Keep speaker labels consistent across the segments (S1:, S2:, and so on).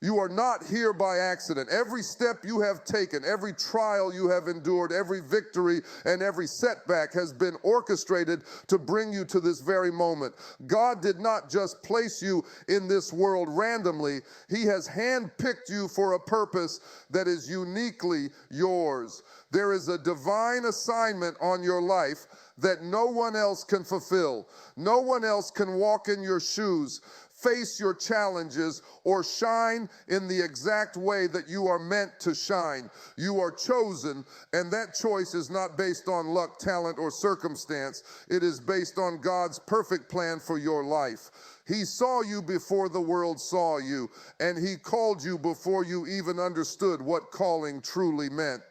S1: You are not here by accident. Every step you have taken, every trial you have endured, every victory and every setback has been orchestrated to bring you to this very moment. God did not just place you in this world randomly. He has handpicked you for a purpose that is uniquely yours. There is a divine assignment on your life that no one else can fulfill. No one else can walk in your shoes, face your challenges, or shine in the exact way that you are meant to shine. You are chosen, and that choice is not based on luck, talent, or circumstance. It is based on God's perfect plan for your life. He saw you before the world saw you, and He called you before you even understood what calling truly meant.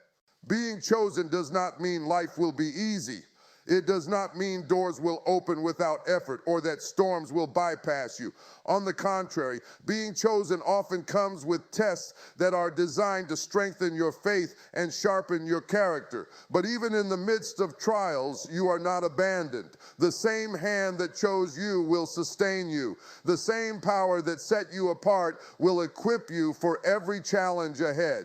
S1: Being chosen does not mean life will be easy. It does not mean doors will open without effort or that storms will bypass you. On the contrary, being chosen often comes with tests that are designed to strengthen your faith and sharpen your character. But even in the midst of trials, you are not abandoned. The same hand that chose you will sustain you. The same power that set you apart will equip you for every challenge ahead.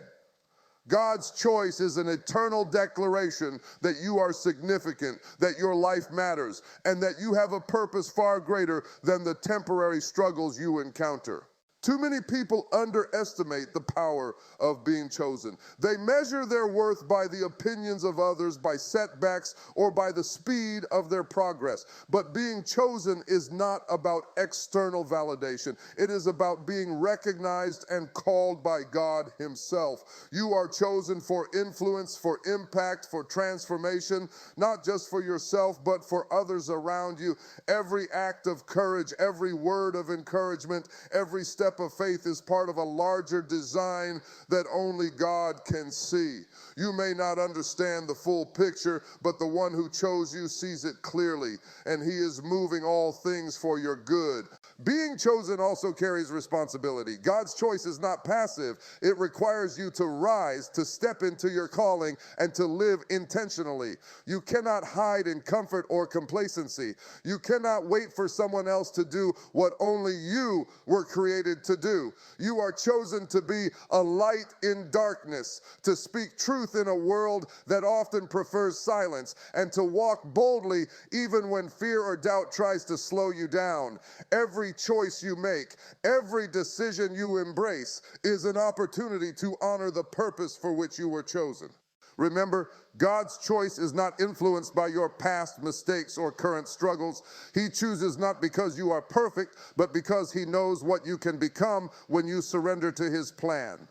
S1: God's choice is an eternal declaration that you are significant, that your life matters, and that you have a purpose far greater than the temporary struggles you encounter. Too many people underestimate the power of being chosen. They measure their worth by the opinions of others, by setbacks, or by the speed of their progress. But being chosen is not about external validation. It is about being recognized and called by God Himself. You are chosen for influence, for impact, for transformation, not just for yourself, but for others around you. Every act of courage, every word of encouragement, every step of faith is part of a larger design that only God can see. You may not understand the full picture, but the one who chose you sees it clearly, and He is moving all things for your good. Being chosen also carries responsibility. God's choice is not passive. It requires you to rise, to step into your calling, and to live intentionally. You cannot hide in comfort or complacency. You cannot wait for someone else to do what only you were created to do. You are chosen to be a light in darkness, to speak truth in a world that often prefers silence, and to walk boldly even when fear or doubt tries to slow you down. Every choice you make, every decision you embrace is an opportunity to honor the purpose for which you were chosen. Remember, God's choice is not influenced by your past mistakes or current struggles. He chooses not because you are perfect, but because He knows what you can become when you surrender to His plan.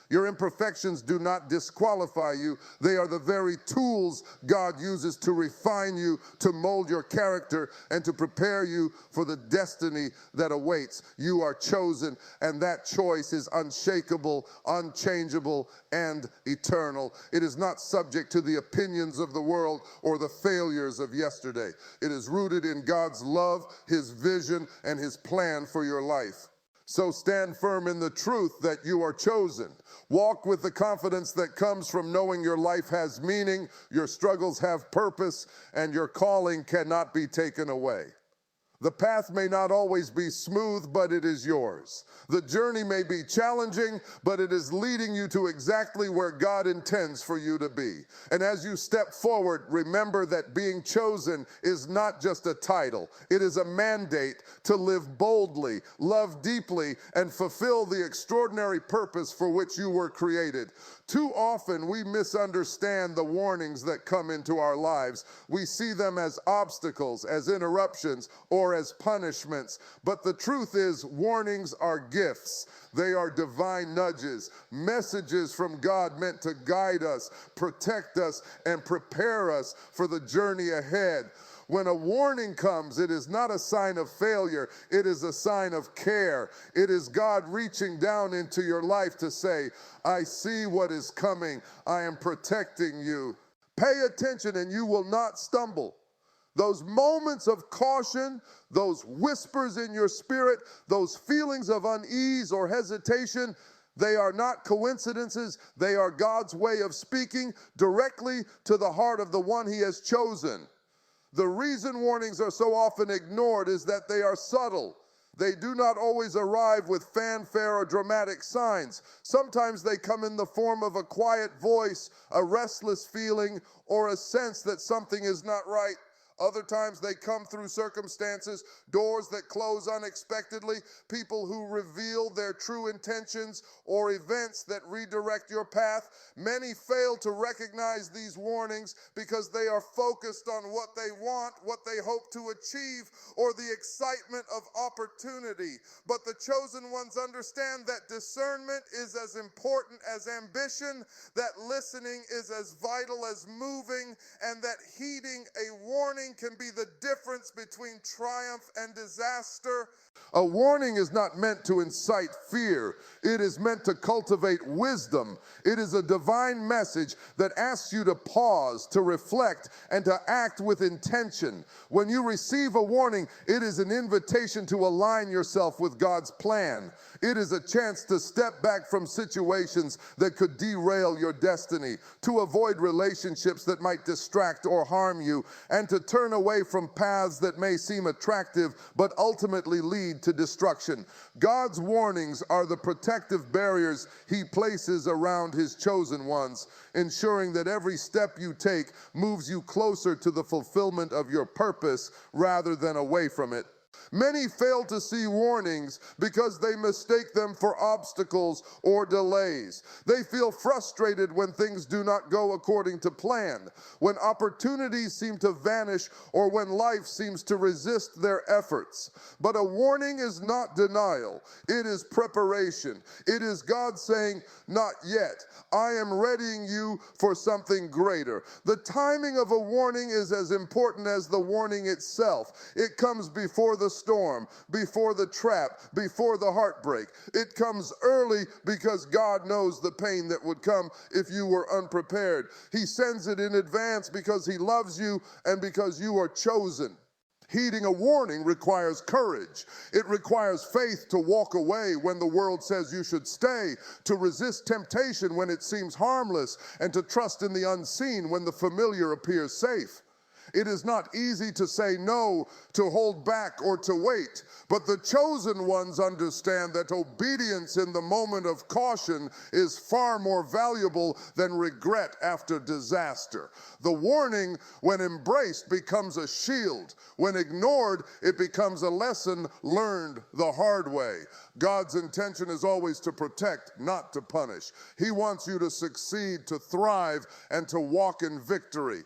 S1: Your imperfections do not disqualify you. They are the very tools God uses to refine you, to mold your character, and to prepare you for the destiny that awaits. You are chosen, and that choice is unshakable, unchangeable, and eternal. It is not subject to the opinions of the world or the failures of yesterday. It is rooted in God's love, His vision, and His plan for your life. So stand firm in the truth that you are chosen. Walk with the confidence that comes from knowing your life has meaning, your struggles have purpose, and your calling cannot be taken away. The path may not always be smooth, but it is yours. The journey may be challenging, but it is leading you to exactly where God intends for you to be. And as you step forward, remember that being chosen is not just a title. It is a mandate to live boldly, love deeply, and fulfill the extraordinary purpose for which you were created. Too often we misunderstand the warnings that come into our lives. We see them as obstacles, as interruptions, or as punishments. But the truth is, warnings are gifts. They are divine nudges, messages from God meant to guide us, protect us, and prepare us for the journey ahead. When a warning comes, it is not a sign of failure. It is a sign of care. It is God reaching down into your life to say, I see what is coming. I am protecting you. Pay attention and you will not stumble. Those moments of caution, those whispers in your spirit, those feelings of unease or hesitation, they are not coincidences. They are God's way of speaking directly to the heart of the one He has chosen. The reason warnings are so often ignored is that they are subtle. They do not always arrive with fanfare or dramatic signs. Sometimes they come in the form of a quiet voice, a restless feeling, or a sense that something is not right. Other times they come through circumstances, doors that close unexpectedly, people who reveal their true intentions, or events that redirect your path. Many fail to recognize these warnings because they are focused on what they want, what they hope to achieve, or the excitement of opportunity. But the chosen ones understand that discernment is as important as ambition, that listening is as vital as moving, and that heeding a warning can be the difference between triumph and disaster. A warning is not meant to incite fear. It is meant to cultivate wisdom. It is a divine message that asks you to pause, to reflect, and to act with intention. When you receive a warning, it is an invitation to align yourself with God's plan. It is a chance to step back from situations that could derail your destiny, to avoid relationships that might distract or harm you, and to turn away from paths that may seem attractive but ultimately lead to destruction. God's warnings are the protective barriers He places around His chosen ones, ensuring that every step you take moves you closer to the fulfillment of your purpose rather than away from it. Many fail to see warnings because they mistake them for obstacles or delays. They feel frustrated when things do not go according to plan, when opportunities seem to vanish, or when life seems to resist their efforts. But a warning is not denial. It is preparation. It is God saying, "Not yet. I am readying you for something greater." The timing of a warning is as important as the warning itself. It comes before the storm, before the trap, before the heartbreak. It comes early because God knows the pain that would come if you were unprepared. He sends it in advance because He loves you and because you are chosen. Heeding a warning requires courage. It requires faith to walk away when the world says you should stay, to resist temptation when it seems harmless, and to trust in the unseen when the familiar appears safe. It is not easy to say no, to hold back, or to wait, but the chosen ones understand that obedience in the moment of caution is far more valuable than regret after disaster. The warning, when embraced, becomes a shield. When ignored, it becomes a lesson learned the hard way. God's intention is always to protect, not to punish. He wants you to succeed, to thrive, and to walk in victory.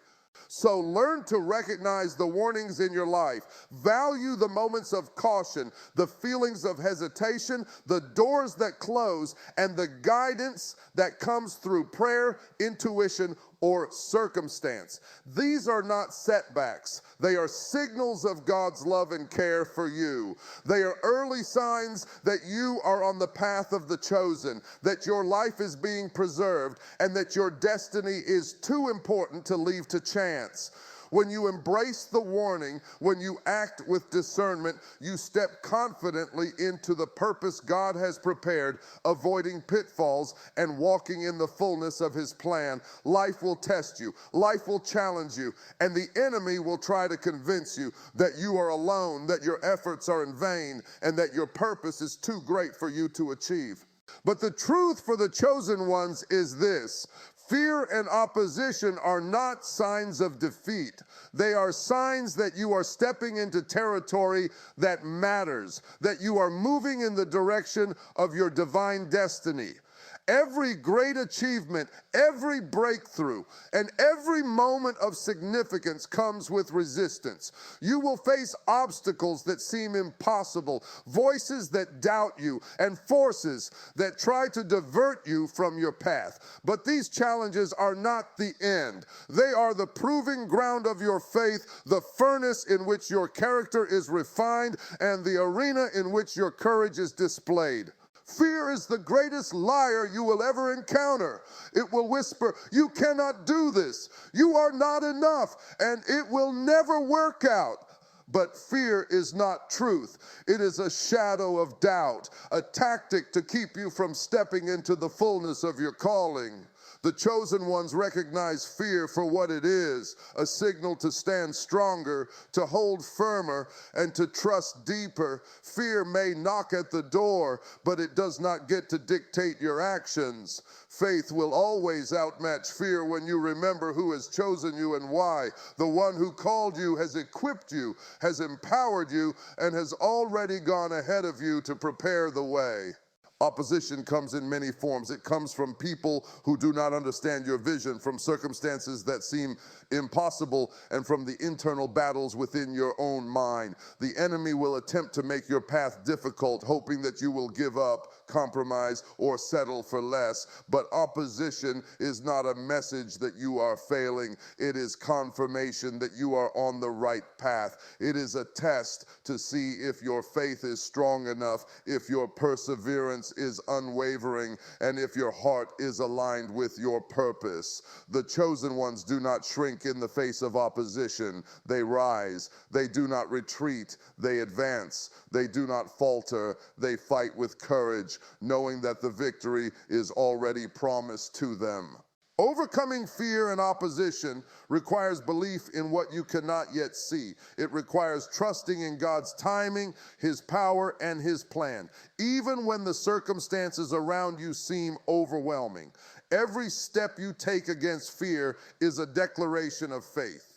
S1: So learn to recognize the warnings in your life. Value the moments of caution, the feelings of hesitation, the doors that close, and the guidance that comes through prayer, intuition, or circumstance. These are not setbacks. They are signals of God's love and care for you. They are early signs that you are on the path of the chosen, that your life is being preserved, and that your destiny is too important to leave to chance. When you embrace the warning, when you act with discernment, you step confidently into the purpose God has prepared, avoiding pitfalls and walking in the fullness of His plan. Life will test you, life will challenge you, and the enemy will try to convince you that you are alone, that your efforts are in vain, and that your purpose is too great for you to achieve. But the truth for the chosen ones is this: fear and opposition are not signs of defeat. They are signs that you are stepping into territory that matters, that you are moving in the direction of your divine destiny. Every great achievement, every breakthrough, and every moment of significance comes with resistance. You will face obstacles that seem impossible, voices that doubt you, and forces that try to divert you from your path. But these challenges are not the end. They are the proving ground of your faith, the furnace in which your character is refined, and the arena in which your courage is displayed. Fear is the greatest liar you will ever encounter. It will whisper, "You cannot do this. You are not enough, and it will never work out." But fear is not truth. It is a shadow of doubt, a tactic to keep you from stepping into the fullness of your calling. The chosen ones recognize fear for what it is, a signal to stand stronger, to hold firmer, and to trust deeper. Fear may knock at the door, but it does not get to dictate your actions. Faith will always outmatch fear when you remember who has chosen you and why. The one who called you has equipped you, has empowered you, and has already gone ahead of you to prepare the way. Opposition comes in many forms. It comes from people who do not understand your vision, from circumstances that seem impossible, and from the internal battles within your own mind. The enemy will attempt to make your path difficult, hoping that you will give up, compromise, or settle for less. But opposition is not a message that you are failing. It is confirmation that you are on the right path. It is a test to see if your faith is strong enough, if your perseverance is unwavering, and if your heart is aligned with your purpose. The chosen ones do not shrink in the face of opposition. They rise. They do not retreat. They advance. They do not falter. They fight with courage, knowing that the victory is already promised to them. Overcoming fear and opposition requires belief in what you cannot yet see. It requires trusting in God's timing, His power, and His plan, even when the circumstances around you seem overwhelming. Every step you take against fear is a declaration of faith.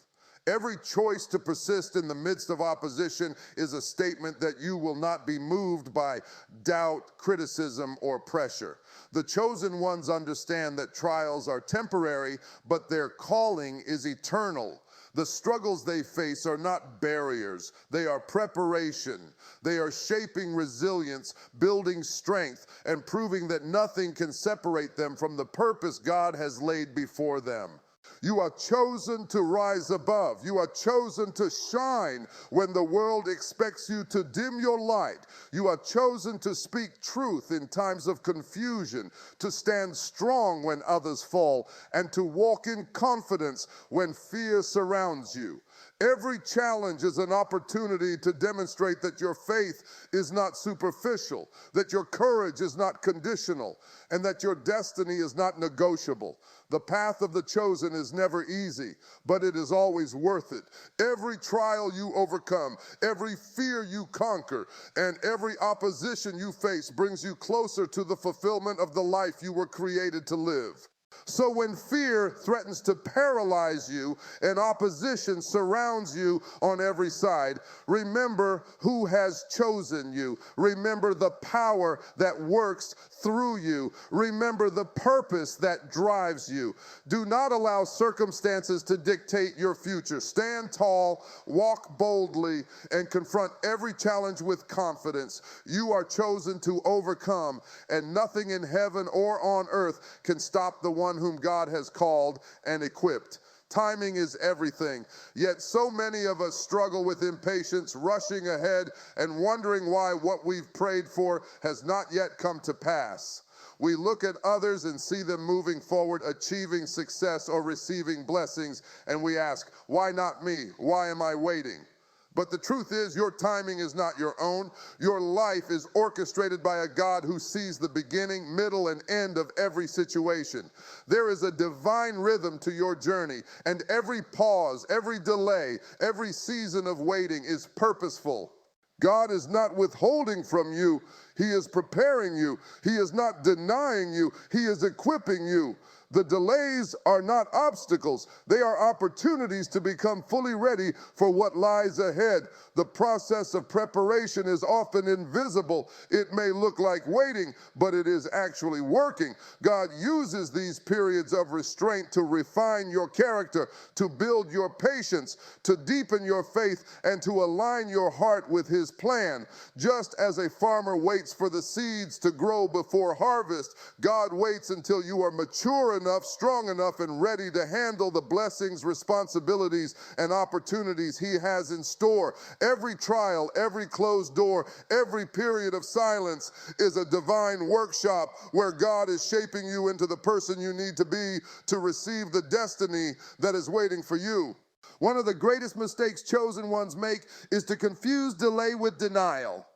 S1: Every choice to persist in the midst of opposition is a statement that you will not be moved by doubt, criticism, or pressure. The chosen ones understand that trials are temporary, but their calling is eternal. The struggles they face are not barriers. They are preparation. They are shaping resilience, building strength, and proving that nothing can separate them from the purpose God has laid before them. You are chosen to rise above. You are chosen to shine when the world expects you to dim your light. You are chosen to speak truth in times of confusion, to stand strong when others fall, and to walk in confidence when fear surrounds you. Every challenge is an opportunity to demonstrate that your faith is not superficial, that your courage is not conditional, and that your destiny is not negotiable. The path of the chosen is never easy, but it is always worth it. Every trial you overcome, every fear you conquer, and every opposition you face brings you closer to the fulfillment of the life you were created to live. So when fear threatens to paralyze you and opposition surrounds you on every side, remember who has chosen you. Remember the power that works through you. Remember the purpose that drives you. Do not allow circumstances to dictate your future. Stand tall, walk boldly, and confront every challenge with confidence. You are chosen to overcome, and nothing in heaven or on earth can stop the one whom God has called and equipped. Timing is everything, yet so many of us struggle with impatience, rushing ahead and wondering why what we've prayed for has not yet come to pass. We look at others and see them moving forward, achieving success or receiving blessings, and we ask, why not me? Why am I waiting? But the truth is, your timing is not your own. Your life is orchestrated by a God who sees the beginning, middle, and end of every situation. There is a divine rhythm to your journey, and every pause, every delay, every season of waiting is purposeful. God is not withholding from you. He is preparing you. He is not denying you. He is equipping you. The delays are not obstacles. They are opportunities to become fully ready for what lies ahead. The process of preparation is often invisible. It may look like waiting, but it is actually working. God uses these periods of restraint to refine your character, to build your patience, to deepen your faith, and to align your heart with His plan. Just as a farmer waits for the seeds to grow before harvest, God waits until you are mature enough, strong enough, and ready to handle the blessings, responsibilities, and opportunities He has in store. Every trial, every closed door, every period of silence is a divine workshop where God is shaping you into the person you need to be to receive the destiny that is waiting for you. One of the greatest mistakes chosen ones make is to confuse delay with denial.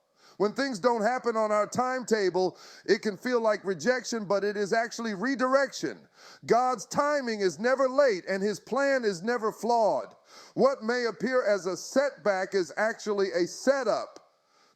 S1: When things don't happen on our timetable, it can feel like rejection, but it is actually redirection. God's timing is never late, and his plan is never flawed. What may appear as a setback is actually a setup.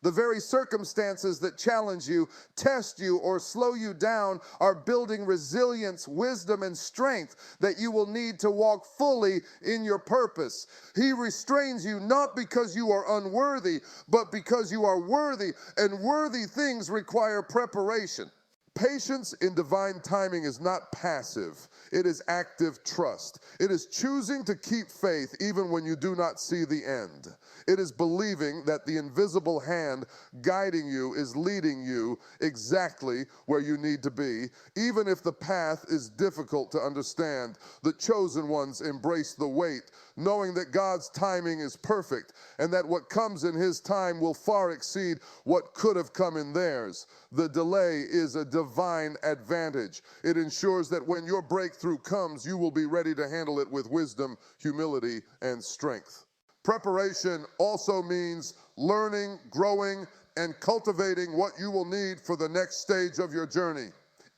S1: The very circumstances that challenge you, test you, or slow you down are building resilience, wisdom, and strength that you will need to walk fully in your purpose. He restrains you not because you are unworthy, but because you are worthy, and worthy things require preparation. Patience in divine timing is not passive. It is active trust. It is choosing to keep faith even when you do not see the end. It is believing that the invisible hand guiding you is leading you exactly where you need to be, even if the path is difficult to understand. The chosen ones embrace the wait, knowing that God's timing is perfect and that what comes in his time will far exceed what could have come in theirs. The delay is a divine advantage. It ensures that when your breakthrough comes, you will be ready to handle it with wisdom, humility, and strength. Preparation also means learning, growing, and cultivating what you will need for the next stage of your journey.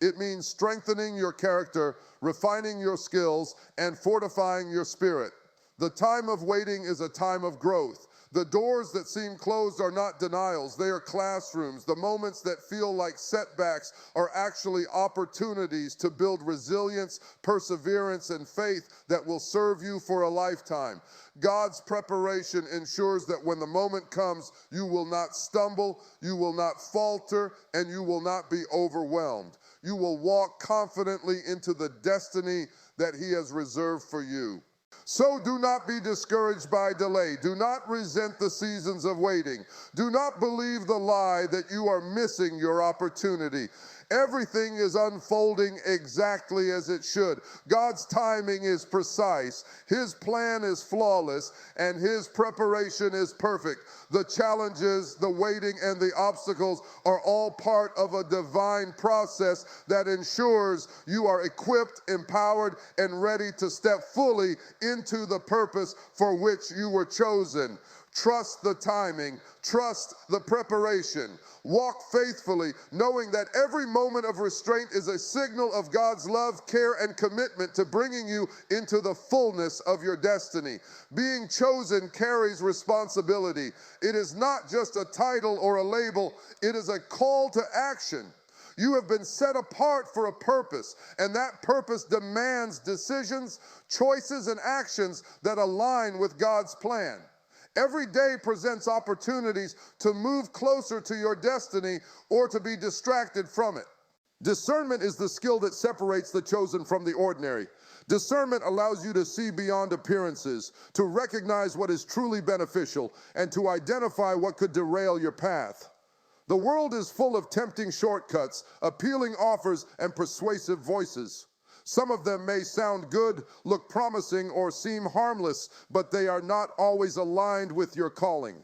S1: It means strengthening your character, refining your skills, and fortifying your spirit. The time of waiting is a time of growth. The doors that seem closed are not denials, they are classrooms. The moments that feel like setbacks are actually opportunities to build resilience, perseverance, and faith that will serve you for a lifetime. God's preparation ensures that when the moment comes, you will not stumble, you will not falter, and you will not be overwhelmed. You will walk confidently into the destiny that he has reserved for you. So do not be discouraged by delay. Do not resent the seasons of waiting. Do not believe the lie that you are missing your opportunity. Everything is unfolding exactly as it should. God's timing is precise. His plan is flawless, and his preparation is perfect. The challenges, the waiting, and the obstacles are all part of a divine process that ensures you are equipped, empowered, and ready to step fully into the purpose for which you were chosen. Trust the timing. Trust the preparation. Walk faithfully, knowing that every moment of restraint is a signal of God's love, care, and commitment to bringing you into the fullness of your destiny. Being chosen carries responsibility. It is not just a title or a label. It is a call to action. You have been set apart for a purpose, and that purpose demands decisions, choices, and actions that align with God's plan. Every day presents opportunities to move closer to your destiny or to be distracted from it. Discernment is the skill that separates the chosen from the ordinary. Discernment allows you to see beyond appearances, to recognize what is truly beneficial, and to identify what could derail your path. The world is full of tempting shortcuts, appealing offers, and persuasive voices. Some of them may sound good, look promising, or seem harmless, but they are not always aligned with your calling.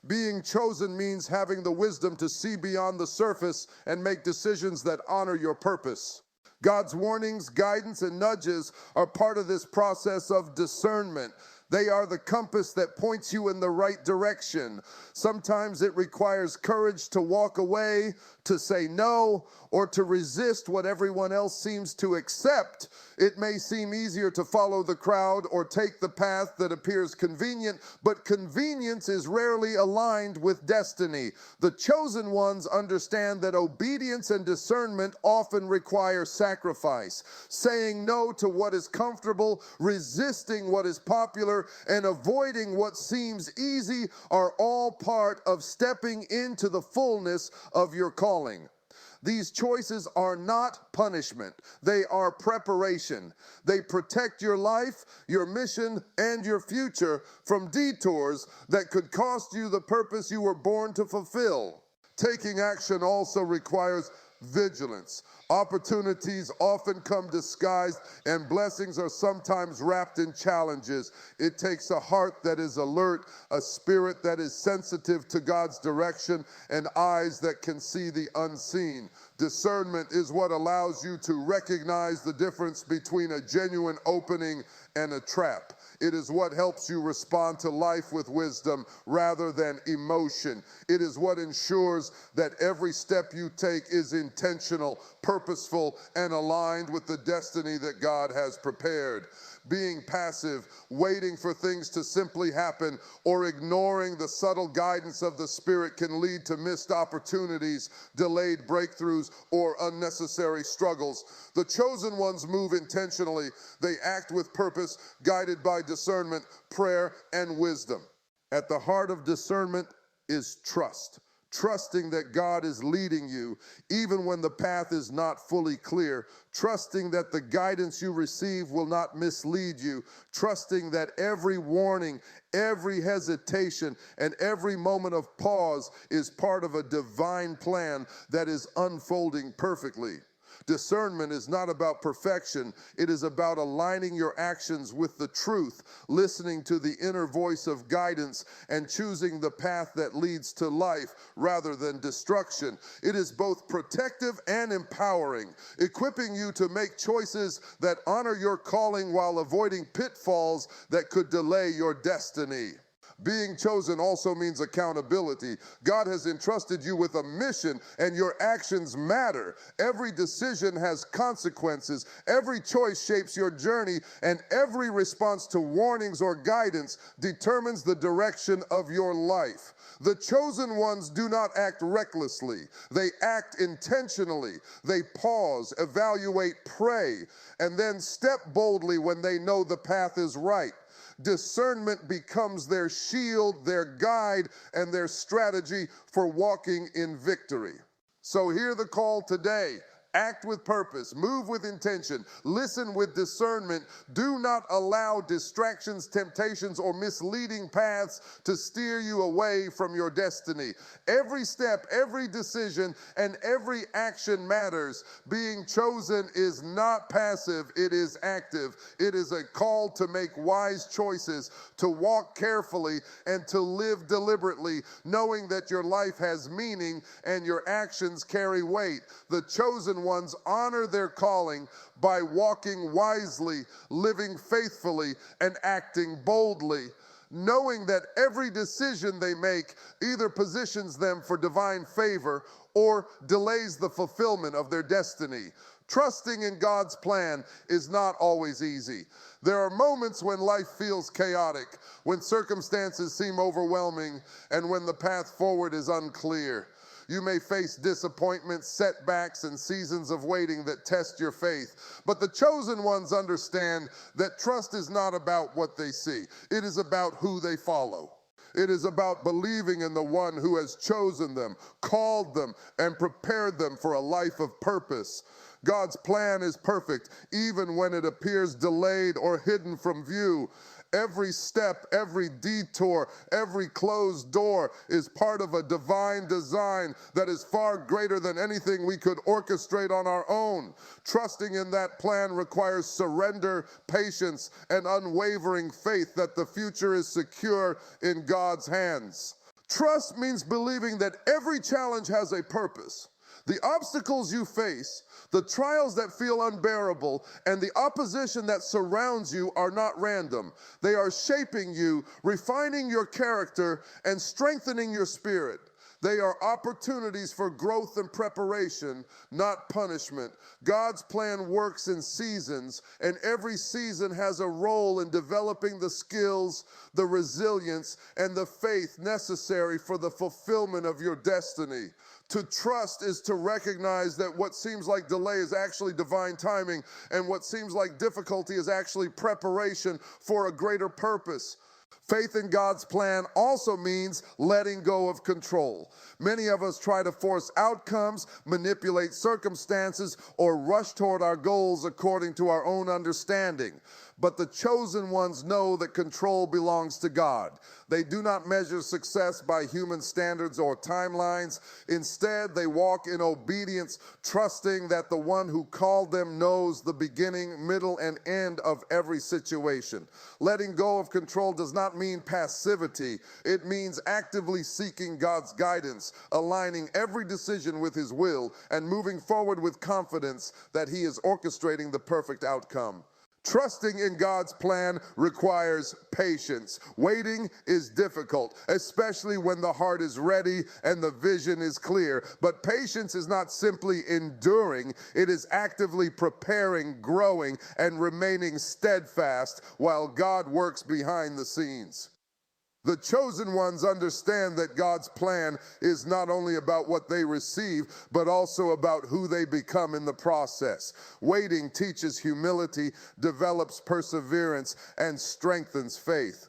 S1: Being chosen means having the wisdom to see beyond the surface and make decisions that honor your purpose. God's warnings, guidance, and nudges are part of this process of discernment. They are the compass that points you in the right direction. Sometimes it requires courage to walk away, to say no, or to resist what everyone else seems to accept. It may seem easier to follow the crowd or take the path that appears convenient, but convenience is rarely aligned with destiny. The chosen ones understand that obedience and discernment often require sacrifice. Saying no to what is comfortable, resisting what is popular, and avoiding what seems easy are all part of stepping into the fullness of your calling. These choices are not punishment. They are preparation. They protect your life, your mission, and your future from detours that could cost you the purpose you were born to fulfill. Taking action also requires vigilance. Opportunities often come disguised, and blessings are sometimes wrapped in challenges. It takes a heart that is alert, a spirit that is sensitive to God's direction, and eyes that can see the unseen. Discernment is what allows you to recognize the difference between a genuine opening and a trap. It is what helps you respond to life with wisdom rather than emotion. It is what ensures that every step you take is intentional, purposeful, and aligned with the destiny that God has prepared. Being passive, waiting for things to simply happen, or ignoring the subtle guidance of the Spirit can lead to missed opportunities, delayed breakthroughs, or unnecessary struggles. The chosen ones move intentionally. They act with purpose, guided by discernment, prayer, and wisdom. At the heart of discernment is trust. Trusting that God is leading you, even when the path is not fully clear. Trusting that the guidance you receive will not mislead you. Trusting that every warning, every hesitation, and every moment of pause is part of a divine plan that is unfolding perfectly. Discernment is not about perfection. It is about aligning your actions with the truth, listening to the inner voice of guidance, and choosing the path that leads to life rather than destruction. It is both protective and empowering, equipping you to make choices that honor your calling while avoiding pitfalls that could delay your destiny. Being chosen also means accountability. God has entrusted you with a mission, and your actions matter. Every decision has consequences. Every choice shapes your journey, and every response to warnings or guidance determines the direction of your life. The chosen ones do not act recklessly. They act intentionally. They pause, evaluate, pray, and then step boldly when they know the path is right. Discernment becomes their shield, their guide, and their strategy for walking in victory. So hear the call today. Act with purpose, move with intention, listen with discernment. Do not allow distractions, temptations, or misleading paths to steer you away from your destiny. Every step, every decision, and every action matters. Being chosen is not passive, it is active. It is a call to make wise choices, to walk carefully, and to live deliberately, knowing that your life has meaning and your actions carry weight. The chosen ones honor their calling by walking wisely, living faithfully, and acting boldly, knowing that every decision they make either positions them for divine favor or delays the fulfillment of their destiny. Trusting in God's plan is not always easy. There are moments when life feels chaotic, when circumstances seem overwhelming, and when the path forward is unclear. You may face disappointments, setbacks, and seasons of waiting that test your faith. But the chosen ones understand that trust is not about what they see. It is about who they follow. It is about believing in the one who has chosen them, called them, and prepared them for a life of purpose. God's plan is perfect, even when it appears delayed or hidden from view. Every step, every detour, every closed door is part of a divine design that is far greater than anything we could orchestrate on our own. Trusting in that plan requires surrender, patience, and unwavering faith that the future is secure in God's hands. Trust means believing that every challenge has a purpose. The obstacles you face, the trials that feel unbearable, and the opposition that surrounds you are not random. They are shaping you, refining your character, and strengthening your spirit. They are opportunities for growth and preparation, not punishment. God's plan works in seasons, and every season has a role in developing the skills, the resilience, and the faith necessary for the fulfillment of your destiny. To trust is to recognize that what seems like delay is actually divine timing, and what seems like difficulty is actually preparation for a greater purpose. Faith in God's plan also means letting go of control. Many of us try to force outcomes, manipulate circumstances, or rush toward our goals according to our own understanding. But the chosen ones know that control belongs to God. They do not measure success by human standards or timelines. Instead, they walk in obedience, trusting that the one who called them knows the beginning, middle, and end of every situation. Letting go of control does not mean passivity. It means actively seeking God's guidance, aligning every decision with His will, and moving forward with confidence that He is orchestrating the perfect outcome. Trusting in God's plan requires patience. Waiting is difficult, especially when the heart is ready and the vision is clear. But patience is not simply enduring, it is actively preparing, growing, and remaining steadfast while God works behind the scenes. The chosen ones understand that God's plan is not only about what they receive, but also about who they become in the process. Waiting teaches humility, develops perseverance, and strengthens faith.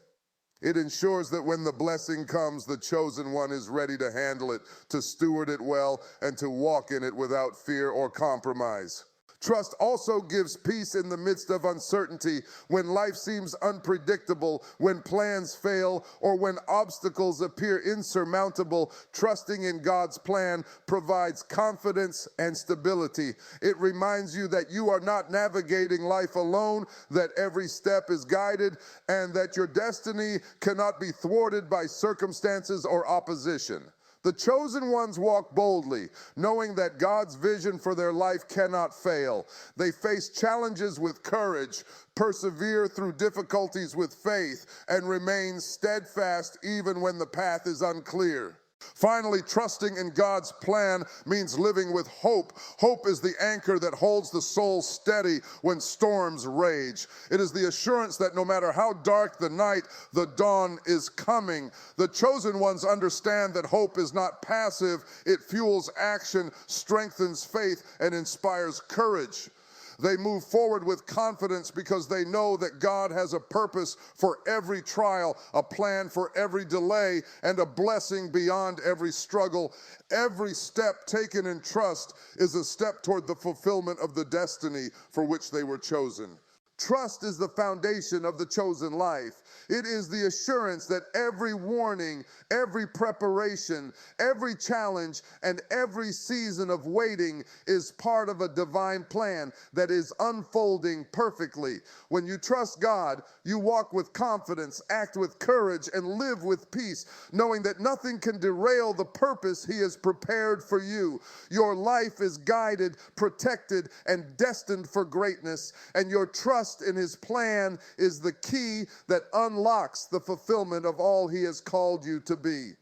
S1: It ensures that when the blessing comes, the chosen one is ready to handle it, to steward it well, and to walk in it without fear or compromise. Trust also gives peace in the midst of uncertainty, when life seems unpredictable, when plans fail, or when obstacles appear insurmountable. Trusting in God's plan provides confidence and stability. It reminds you that you are not navigating life alone, that every step is guided, and that your destiny cannot be thwarted by circumstances or opposition. The chosen ones walk boldly, knowing that God's vision for their life cannot fail. They face challenges with courage, persevere through difficulties with faith, and remain steadfast even when the path is unclear. Finally, trusting in God's plan means living with hope. Hope is the anchor that holds the soul steady when storms rage. It is the assurance that no matter how dark the night, the dawn is coming. The chosen ones understand that hope is not passive. It fuels action, strengthens faith, and inspires courage. They move forward with confidence because they know that God has a purpose for every trial, a plan for every delay, and a blessing beyond every struggle. Every step taken in trust is a step toward the fulfillment of the destiny for which they were chosen. Trust is the foundation of the chosen life. It is the assurance that every warning, every preparation, every challenge, and every season of waiting is part of a divine plan that is unfolding perfectly. When you trust God, you walk with confidence, act with courage, and live with peace, knowing that nothing can derail the purpose He has prepared for you. Your life is guided, protected, and destined for greatness, and your trust in His plan is the key that unlocks the fulfillment of all He has called you to be.